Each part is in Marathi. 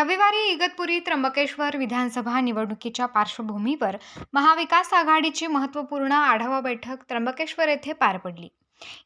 रविवारी इगतपुरी त्र्यंबकेश्वर विधानसभा निवडणुकीच्या पार्श्वभूमीवर महाविकास आघाडीची महत्त्वपूर्ण आढावा बैठक त्र्यंबकेश्वर येथे पार पडली।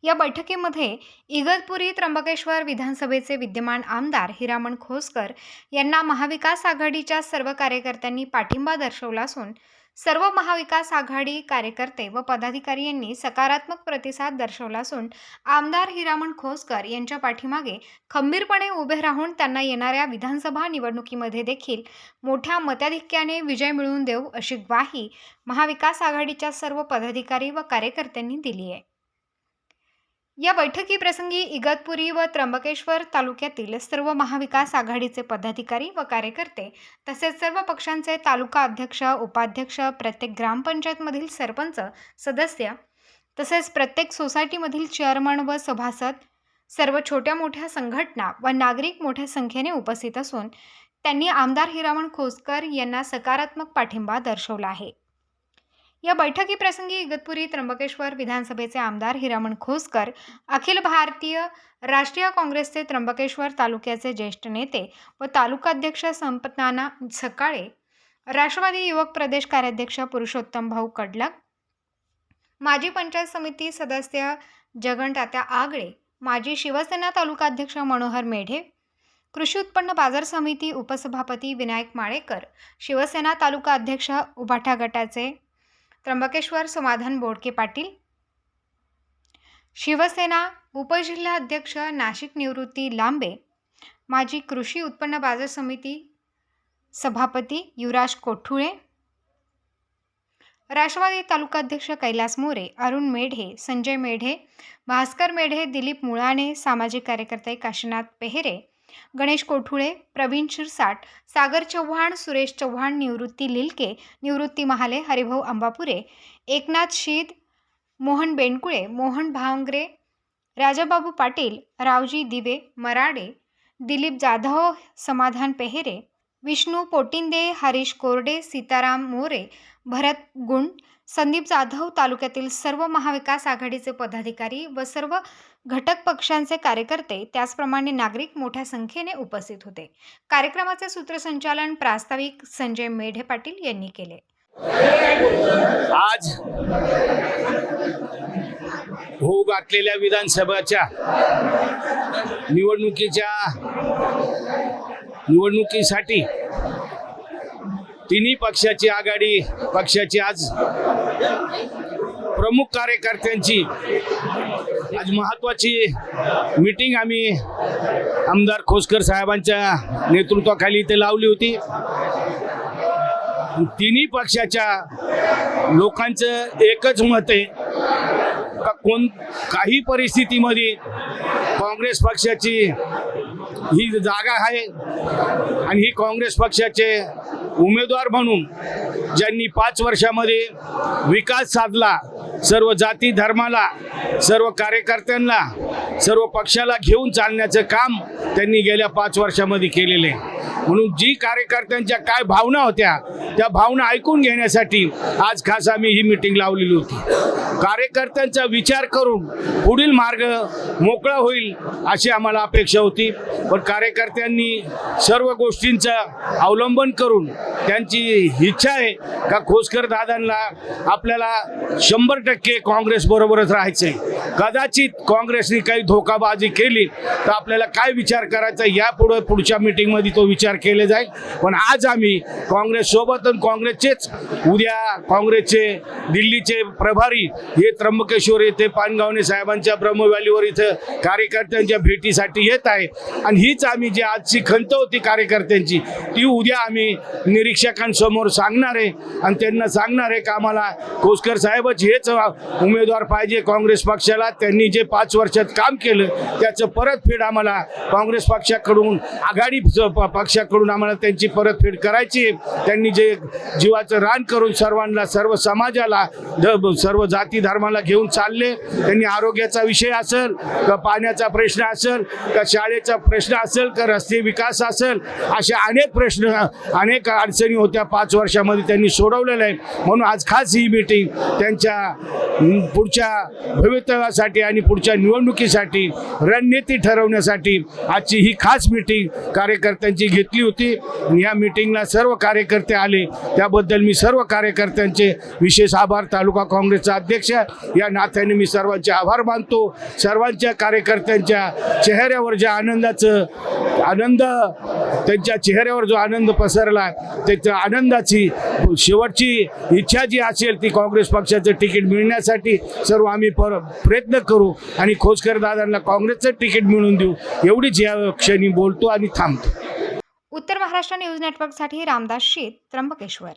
या बैठकीमध्ये इगतपुरी त्र्यंबकेश्वर विधानसभेचे विद्यमान आमदार हिरामण खोसकर यांना महाविकास आघाडीच्या सर्व कार्यकर्त्यांनी पाठिंबा दर्शवला असून सर्व महाविकास आघाडी कार्यकर्ते व पदाधिकारी यांनी सकारात्मक प्रतिसाद दर्शवला असून आमदार हिरामण खोसकर यांच्या पाठीमागे खंबीरपणे उभे राहून त्यांना येणाऱ्या विधानसभा निवडणुकीमध्ये देखील मोठ्या मताधिक्याने विजय मिळवून देऊ अशी ग्वाही महाविकास आघाडीच्या सर्व पदाधिकारी व कार्यकर्त्यांनी दिली आहे। या बैठकीप्रसंगी इगतपुरी व त्र्यंबकेश्वर तालुक्यातील सर्व महाविकास आघाडीचे पदाधिकारी व कार्यकर्ते तसेच सर्व पक्षांचे तालुका अध्यक्ष, उपाध्यक्ष, प्रत्येक ग्रामपंचायतमधील सरपंच, सदस्य तसेच प्रत्येक सोसायटीमधील चेअरमन व सभासद, सर्व छोट्या मोठ्या संघटना व नागरिक मोठ्या संख्येने उपस्थित असून त्यांनी आमदार हिरामण खोसकर यांना सकारात्मक पाठिंबा दर्शवला आहे। या बैठकीप्रसंगी इगतपुरी त्र्यंबकेश्वर विधानसभेचे आमदार हिरामण खोसकर, अखिल भारतीय राष्ट्रीय काँग्रेसचे त्र्यंबकेश्वर तालुक्याचे ज्येष्ठ नेते व तालुकाध्यक्ष संपतनाना सकाळे, राष्ट्रवादी युवक प्रदेश कार्याध्यक्ष पुरुषोत्तम भाऊ कडलक, माजी पंचायत समिती सदस्य जगन-तात्या आगळे, माजी शिवसेना तालुकाध्यक्ष मनोहर मेढे, कृषी उत्पन्न बाजार समिती उपसभापती विनायक माळेकर, शिवसेना तालुका अध्यक्ष उभाटा गटाचे त्र्यंबकेश्वर समाधान बोडके पाटील, शिवसेना उपजिल्हाध्यक्ष नाशिक निवृत्ती लांबे, माजी कृषी उत्पन्न बाजार समिती सभापती युवराज कोठुळे, राष्ट्रवादी तालुकाध्यक्ष कैलास मोरे, अरुण मेढे, संजय मेढे, भास्कर मेढे, दिलीप मुळाणे, सामाजिक कार्यकर्ते काशीनाथ पेहरे, गणेश कोठुळे, प्रवीण शिरसाट, सागर चव्हाण, सुरेश चव्हाण, निवृत्ती लिलके, निवृत्ती महाले, हरिभाऊ अंबापुरे, एकनाथ शीद, मोहन बेनकुळे, मोहन भांगरे, राजाबाबू पाटील, रावजी दिवे मराडे, दिलीप जाधव, समाधान पेहरे, विष्णू पोटिंदे, हरीश कोरडे, सीताराम मोरे, भरत गुंड, संदीप जाधव, तालुक्यातील सर्व महाविकास आघाडीचे पदाधिकारी व सर्व घटक पक्षांचे कार्यकर्ते त्याचप्रमाणे नागरिक मोठ्या संख्येने उपस्थित होते। कार्यक्रमाचे सूत्रसंचालन प्रास्ताविक संजय मेढे पाटील यांनी केले। आज होऊ घातलेल्या विधानसभेच्या निवडणुकीसाठी तिन्ही पक्षाची आघाडी पक्षाची आज प्रमुख कार्यकर्त्यांची आज महत्त्वाची मीटिंग आम्ही आमदार खोसकर साहेबांच्या नेतृत्वाखाली इथे लावली होती। तिन्ही पक्षाच्या लोकांचं एकच मत आहे का काही परिस्थितीमध्ये काँग्रेस पक्षाची ही जागा आहे आणि ही काँग्रेस पक्षाचे उमेदवार म्हणून ज्यांनी 5 वर्षामध्ये विकास साधला, सर्व जाती धर्माला, सर्व कार्यकर्त्यांना, सर्व पक्षाला घेऊन चालण्याचं काम त्यांनी गेल्या 5 वर्षामध्ये केलेले। म्हणून जी कार्यकर्त्यांच्या काय भावना होत्या त्या भावना ऐकून घेण्यासाठी आज खास आम्ही ही मीटिंग लावलेली होती। कार्यकर्त्यांचा विचार करून पुढील मार्ग मोकळा होईल अशी आम्हाला अपेक्षा होती, पण कार्यकर्त्यांनी सर्व गोष्टींचं अवलंबन करून त्यांची इच्छा आहे का खोसकर दादांना आपल्याला 100% काँग्रेस बरोबरच राहायचंय। कदाचित काँग्रेसने काही धोकाबाजी केली तर आपल्याला काय विचार करायचा यापुढे पुढच्या मीटिंगमध्ये तो विचार केले जाईल। पण आज आम्ही काँग्रेस सोबत काँग्रेसचेच उद्या काँग्रेसचे दिल्लीचे प्रभारी हे त्र्यंबकेश्वर येथे पानगावणे साहेबांच्या ब्रह्मव्हॅलीवर इथं कार्यकर्त्यांच्या भेटीसाठी येत आहे आणि हीच आम्ही जी आजची खंत होती कार्यकर्त्यांची ती उद्या आम्ही निरीक्षकांसमोर सांगणार आहे आणि त्यांना सांगणार आहे का आम्हाला खोसकर साहेबच हेच उमेदवार पाहिजे काँग्रेस पक्षाला। त्यांनी जे 5 वर्षात काम केलं त्याचं परतफेड आम्हाला काँग्रेस पक्षाकडून आघाडी पक्षाकडून आम्हाला त्यांची परतफेड करायची। त्यांनी जे जीवाचं रान करून सर्वांना, सर्व समाजाला, सर्व जाती धर्माला घेऊन चालले। त्यांनी आरोग्याचा विषय असेल का पाण्याचा प्रश्न असेल का शाळेचा प्रश्न असेल का रस्ते विकास असेल, असे अनेक प्रश्न, अनेक अडचणी होत्या 5 वर्षामध्ये त्यांनी सोडवलेलं आहे। म्हणून आज खास ही मीटिंग त्यांच्या पुढच्या भवितव्यासाठी आणि पुढच्या निवडणुकीसाठी रणनीती ठरवण्यासाठी आजची ही खास मीटिंग कार्यकर्त्यांची घेतली होती आणि या मीटिंगला सर्व कार्यकर्ते आले, त्याबद्दल मी सर्व कार्यकर्त्यांचे विशेष आभार, तालुका काँग्रेसचा अध्यक्ष या नात्याने मी सर्वांचे आभार मानतो. सर्वांच्या कार्यकर्त्यांच्या चेहऱ्यावर ज्या आनंद त्यांच्या चेहऱ्यावर जो आनंद पसरला, त्याच्या आनंदाची शेवटची इच्छा जी असेल ती काँग्रेस पक्षाचं तिकीट मिळण्यासाठी सर्व आम्ही प्रयत्न करू आणि खोतकर दादांना काँग्रेसचं तिकीट मिळवून देऊ, एवढीच या क्षणी बोलतो आणि थांबतो. उत्तर महाराष्ट्र न्यूज नेटवर्कसाठी रामदास शीत, त्र्यंबकेश्वर.